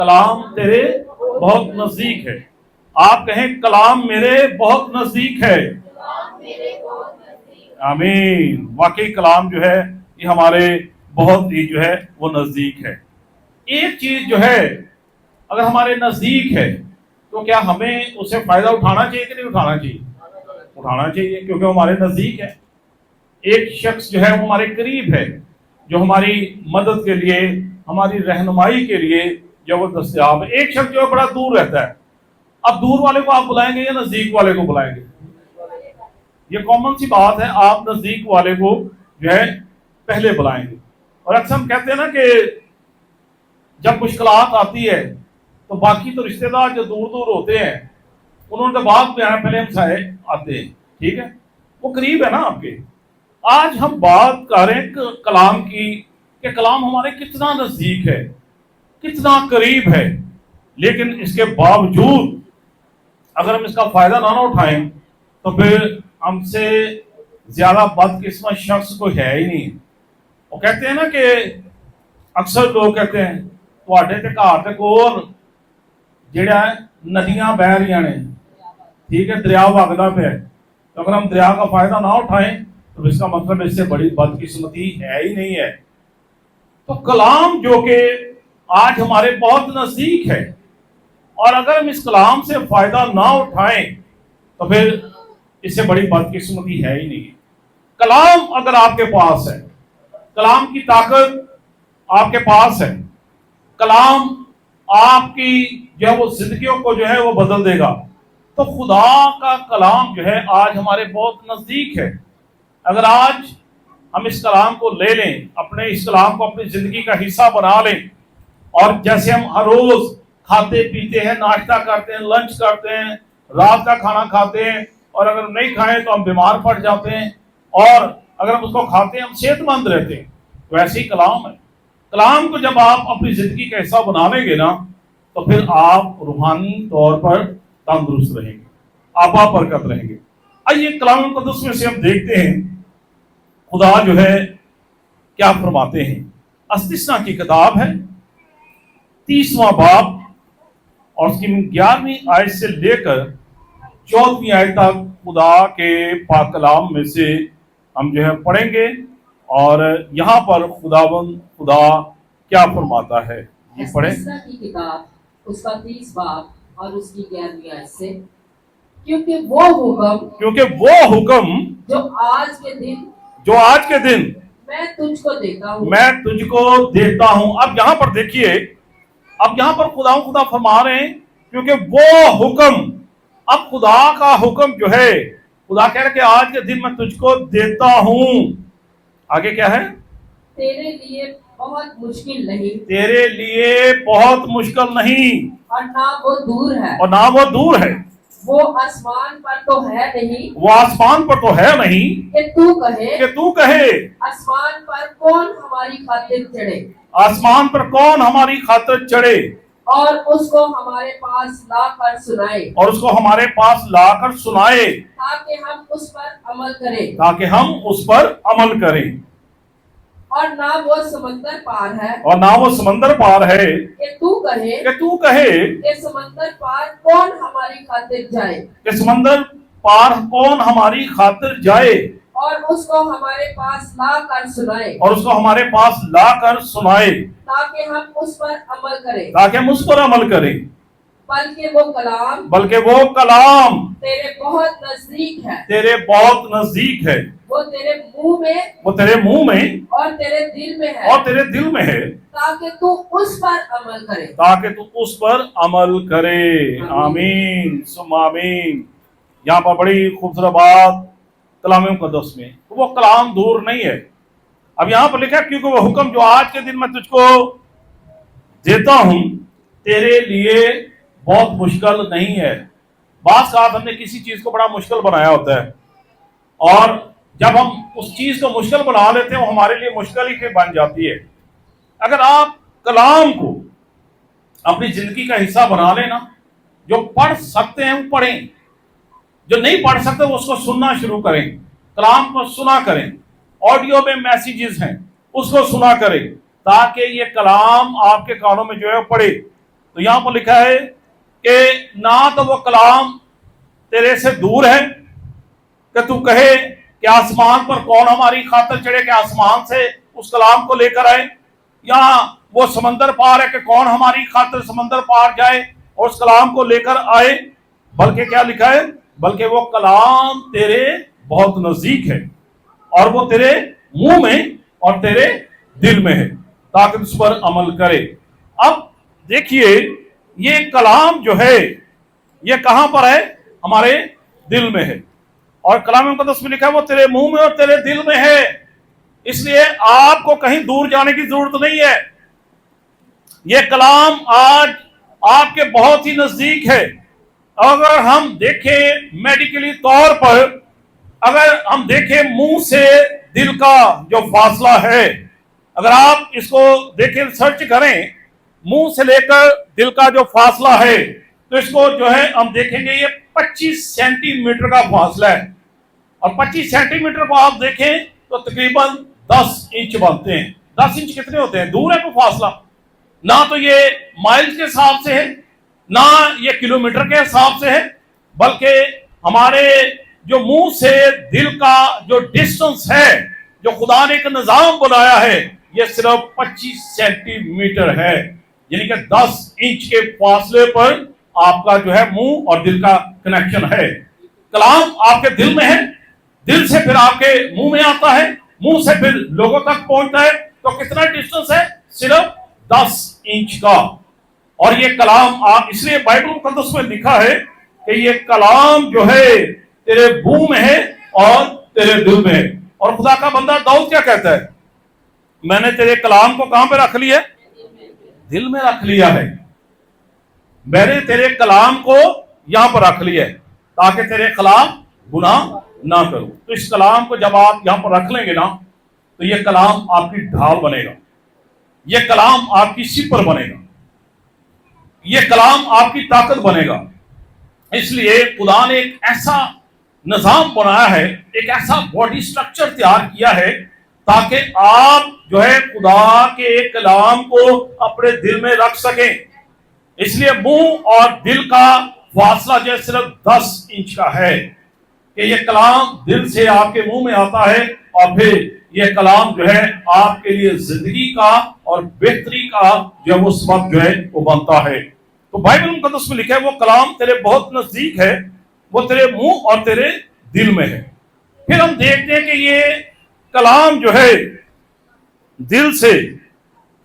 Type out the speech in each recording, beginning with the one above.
کلام تیرے بہت نزدیک ہے. آپ کہیں کلام میرے بہت نزدیک ہے. آمین. واقعی کلام جو ہے یہ ہمارے بہت ہی جو ہے وہ نزدیک ہے. ایک چیز جو ہے اگر ہمارے نزدیک ہے تو کیا ہمیں اس سے فائدہ اٹھانا چاہیے کہ نہیں اٹھانا چاہیے؟ اٹھانا چاہیے، کیونکہ ہمارے نزدیک ہے. ایک شخص جو ہے وہ ہمارے قریب ہے، جو ہماری مدد کے لیے، ہماری رہنمائی کے لیے جو وہ دستیاب ہے. ایک شخص جو ہے بڑا دور رہتا ہے. اب دور والے کو آپ بلائیں گے یا نزدیک والے کو بلائیں گے؟ یہ کامن سی بات ہے، آپ نزدیک والے کو جو ہے پہلے بلائیں گے. اور اکثر ہم کہتے ہیں نا کہ جب مشکلات آتی ہے تو باقی تو رشتہ دار جو دور دور ہوتے ہیں انہوں نے تو بعد میں آنا، پہلے ہم سائے آتے ہیں. ٹھیک ہے، وہ قریب ہے نا آپ کے. آج ہم بات کریں کلام کی کہ کلام ہمارے کتنا نزدیک ہے، کتنا قریب ہے، لیکن اس کے باوجود اگر ہم اس کا فائدہ نہ اٹھائیں تو پھر ہم سے زیادہ بدقسمت شخص کوئی ہے ہی نہیں. وہ کہتے ہیں نا کہ اکثر لوگ کہتے ہیں تواڈے تے گھر تے کول جڑا ہے ندیاں بہ رہی ہیں، ٹھیک ہے، دریا وگدا پہ ہے. تو اگر ہم دریا کا فائدہ نہ اٹھائیں تو اس کا مطلب اس سے بڑی بدقسمتی ہے ہی نہیں ہے. تو کلام جو کہ آج ہمارے بہت نزدیک ہے، اور اگر ہم اس کلام سے فائدہ نہ اٹھائیں تو پھر اس سے بڑی بدقسمتی ہے ہی نہیں. کلام اگر آپ کے پاس ہے، کلام کی طاقت آپ کے پاس ہے، کلام آپ کی جو ہے وہ زندگیوں کو جو ہے وہ بدل دے گا. تو خدا کا کلام جو ہے آج ہمارے بہت نزدیک ہے. اگر آج ہم اس کلام کو لے لیں، اپنے اس کلام کو اپنی زندگی کا حصہ بنا لیں، اور جیسے ہم ہر روز کھاتے پیتے ہیں، ناشتہ کرتے ہیں، لنچ کرتے ہیں، رات کا کھانا کھاتے ہیں، اور اگر نہیں کھائیں تو ہم بیمار پڑ جاتے ہیں، اور اگر ہم اس کو کھاتے ہیں ہم صحت مند رہتے ہیں. تو ایسے ہی کلام ہے. کلام کو جب آپ اپنی زندگی کا حصہ بنا لیں گے نا تو پھر آپ روحانی طور پر تندرست رہیں گے، آبا برکت رہیں گے. آئیے کلام مقدس میں سے ہم دیکھتے ہیں خدا جو ہے کیا فرماتے ہیں. استثنا کی کتاب ہے 30واں باب اور اس کی 11ویں آیت سے لے کر 14ویں آیت تک خدا کے پاک کلام میں سے ہم جو ہے پڑھیں گے، اور یہاں پر خدا کیا فرماتا ہے. یہ پڑھیں. استثنا کی کتاب اس کا 30 باب اور اس کی 11ویں آیت سے، کیونکہ وہ حکم جو آج کے دن میں تجھ کو دیتا ہوں. اب یہاں پر دیکھیے، اب یہاں پر خدا فرما رہے ہیں کیونکہ وہ حکم، اب خدا کا حکم جو ہے، خدا کہہ رہے کہ آج کے دن میں تجھ کو دیتا ہوں. آگے کیا ہے؟ تیرے لیے بہت مشکل نہیں، تیرے لیے بہت مشکل نہیں، اور نہ وہ دور ہے، وہ آسمان پر تو ہے نہیں کہ تو کہے آسمان پر کون ہماری خاطر چڑھے اور اس کو ہمارے پاس لا کر سنائے تاکہ ہم اس پر عمل کریں. اور نہ وہ سمندر پار ہے کہ تو کہے کہ سمندر پار کون ہماری خاطر جائے اور اس کو ہمارے پاس لا کر سنائے تاکہ ہم اس پر عمل کریں. بلکہ وہ کلام تیرے بہت نزدیک ہے، وہ تیرے منہ میں اور تیرے دل میں ہے تاکہ تو اس پر عمل کرے. آمین ثم آمین. یہاں پر بڑی خوبصورت بات کلام مقدس میں، وہ کلام دور نہیں ہے. اب یہاں پر لکھا ہے کیونکہ وہ حکم جو آج کے دن میں تجھ کو دیتا ہوں تیرے لیے بہت مشکل نہیں ہے. بعض اوقات ہم نے کسی چیز کو بڑا مشکل بنایا ہوتا ہے، اور جب ہم اس چیز کو مشکل بنا لیتے ہیں وہ ہمارے لیے مشکل ہی بن جاتی ہے. اگر آپ کلام کو اپنی زندگی کا حصہ بنا لینا، جو پڑھ سکتے ہیں وہ پڑھیں، جو نہیں پڑھ سکتے وہ اس کو سننا شروع کریں، کلام کو سنا کریں. آڈیو میں میسیجز ہیں اس کو سنا کریں تاکہ یہ کلام آپ کے کانوں میں جو ہے پڑے. تو یہاں پر لکھا ہے کہ نہ تو وہ کلام تیرے سے دور ہے کہ تو کہے کہ آسمان پر کون ہماری خاطر چڑھے کہ آسمان سے اس کلام کو لے کر آئے، یا وہ سمندر پار ہے کہ کون ہماری خاطر سمندر پار جائے اور اس کلام کو لے کر آئے، بلکہ کیا لکھا ہے، بلکہ وہ کلام تیرے بہت نزدیک ہے اور وہ تیرے منہ میں اور تیرے دل میں ہے تاکہ اس پر عمل کرے۔ اب دیکھیے یہ کلام جو ہے یہ کہاں پر ہے؟ ہمارے دل میں ہے، اور کلام مقدس میں لکھا ہے وہ تیرے منہ میں اور تیرے دل میں ہے۔ اس لیے آپ کو کہیں دور جانے کی ضرورت نہیں ہے، یہ کلام آج آپ کے بہت ہی نزدیک ہے۔ اگر ہم دیکھیں میڈیکلی طور پر، اگر ہم دیکھیں منہ سے دل کا جو فاصلہ ہے، اگر آپ اس کو دیکھیں سرچ کریں منہ سے لے کر دل کا جو فاصلہ ہے، تو اس کو جو ہے ہم دیکھیں گے یہ 25 سینٹی میٹر کا فاصلہ ہے، اور 25 سینٹی میٹر کو آپ دیکھیں تو تقریباً 10 انچ بنتے ہیں۔ 10 انچ کتنے ہوتے ہیں؟ دور ہے کوئی فاصلہ، نہ تو یہ مائلز کے حساب سے ہے نہ یہ کلومیٹر کے حساب سے ہے، بلکہ ہمارے جو منہ سے دل کا جو ڈسٹنس ہے، جو خدا نے ایک نظام بنایا ہے، یہ صرف 25 سینٹی میٹر ہے، یعنی کہ 10 انچ کے فاصلے پر آپ کا جو ہے منہ اور دل کا کنیکشن ہے۔ کلام آپ کے دل میں ہے، دل سے پھر آپ کے منہ میں آتا ہے، منہ سے پھر لوگوں تک پہنچتا ہے، تو کتنا ڈسٹنس ہے؟ صرف 10 انچ کا۔ اور یہ کلام آپ، اس لیے بائبل مقدس میں لکھا ہے کہ یہ کلام جو ہے تیرے منہ میں ہے اور تیرے دل میں ہے۔ اور خدا کا بندہ داؤد کیا کہتا ہے؟ میں نے تیرے کلام کو کہاں پہ رکھ لیا؟ دل میں رکھ لیا ہے۔ میں نے تیرے کلام کو یہاں پر رکھ لیا ہے تاکہ تیرے خلاف گناہ نہ کروں۔ تو اس کلام کو جب آپ یہاں پر رکھ لیں گے نا، تو یہ کلام آپ کی ڈھال بنے گا، یہ کلام آپ کی سپر بنے گا، یہ کلام آپ کی طاقت بنے گا۔ اس لیے خدا نے ایک ایسا نظام بنایا ہے، ایک ایسا باڈی سٹرکچر تیار کیا ہے تاکہ آپ جو ہے خدا کے کلام کو اپنے دل میں رکھ سکیں۔ اس لیے منہ اور دل کا فاصلہ جو ہے صرف 10 انچ کا ہے کہ یہ کلام دل سے آپ کے منہ میں آتا ہے، اور پھر یہ کلام جو ہے آپ کے لیے زندگی کا اور بہتری کا جو ہے وہ سبب جو ہے وہ بنتا ہے۔ تو بائبل مقدس میں لکھا ہے وہ کلام تیرے بہت نزدیک ہے، وہ تیرے منہ اور تیرے دل میں ہے۔ پھر ہم دیکھتے ہیں کہ یہ کلام جو ہے دل سے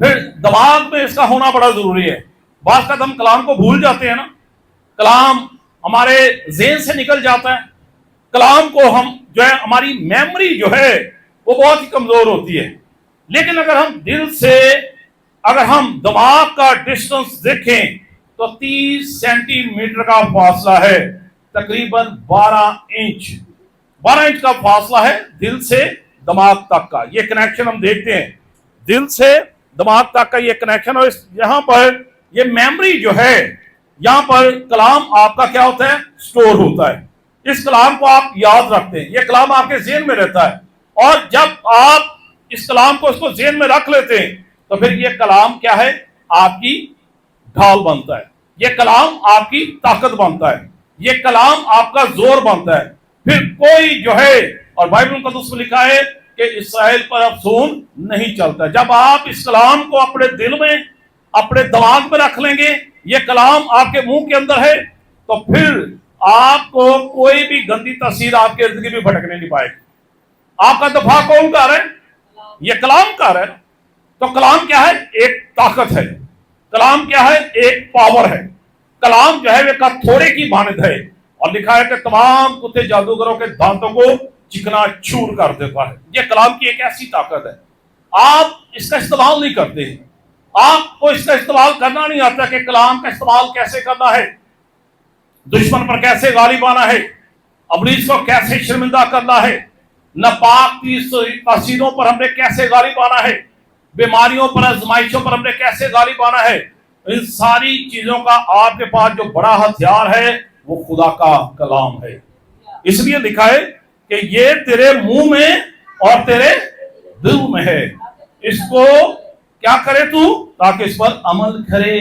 پھر دماغ میں اس کا ہونا بڑا ضروری ہے۔ بعض کا ہم کلام کو بھول جاتے ہیں نا، کلام ہمارے ذہن سے نکل جاتا ہے، کلام کو ہم جو ہے ہماری میموری جو ہے وہ بہت ہی کمزور ہوتی ہے۔ لیکن اگر ہم دل سے، اگر ہم دماغ کا ڈسٹنس دیکھیں تو 30 سینٹی میٹر کا فاصلہ ہے، تقریباً 12 انچ کا فاصلہ ہے دل سے دماغ تک کا۔ یہ کنیکشن ہم دیکھتے ہیں، دل سے دماغ تک کا یہ کنیکشن، اور یہاں پر یہ میموری جو ہے، یہاں پر کلام آپ کا کیا ہوتا ہے؟ سٹور ہوتا ہے۔ اس کلام کو آپ یاد رکھتے ہیں، یہ کلام آپ کے ذہن میں رہتا ہے، اور جب آپ اس کلام کو اس کو ذہن میں رکھ لیتے ہیں تو پھر یہ کلام کیا ہے؟ آپ کی ڈھال بنتا ہے، یہ کلام آپ کی طاقت بنتا ہے، یہ کلام آپ کا زور بنتا ہے۔ پھر کوئی جو ہے، اور بائبل مقدس میں لکھا ہے کہ اسرائیل پر اب سون نہیں چلتا۔ جب آپ اس کلام کو اپنے دل میں، اپنے دماغ میں رکھ لیں گے، یہ کلام آپ کے منہ کے اندر ہے، تو پھر آپ کو کوئی بھی گندی تاثیر آپ کے ارد گرد بھی بھٹکنے نہیں پائے گی۔ آپ کا دفاع کون کر رہا ہے؟ یہ کلام کر رہا ہے۔ تو کلام کیا ہے؟ ایک طاقت ہے، کلام کیا ہے؟ ایک پاور ہے۔ کلام جو ہے وہ تھوڑے کی مانند ہے، اور لکھا ہے کہ تمام کتے جادوگروں کے دانتوں کو چکنا چور کر دیتا ہے۔ یہ کلام کی ایک ایسی طاقت ہے، آپ اس کا استعمال نہیں کرتے ہیں، آپ کو اس کا استعمال کرنا نہیں آتا کہ کلام کا استعمال کیسے کرنا ہے، دشمن پر کیسے غالب آنا ہے، ابلیس کو کیسے شرمندہ کرنا ہے، ناپاک تاثیروں پر ہم نے کیسے غالب آنا ہے، بیماریوں پر، آزمائشوں پر ہم نے کیسے غالب آنا ہے۔ ان ساری چیزوں کا آپ کے پاس جو بڑا ہتھیار ہے وہ خدا کا کلام ہے۔ اس لیے لکھا ہے کہ یہ تیرے منہ میں اور تیرے دل میں ہے، اس کو کیا کرے تو؟ تاکہ اس پر عمل کرے۔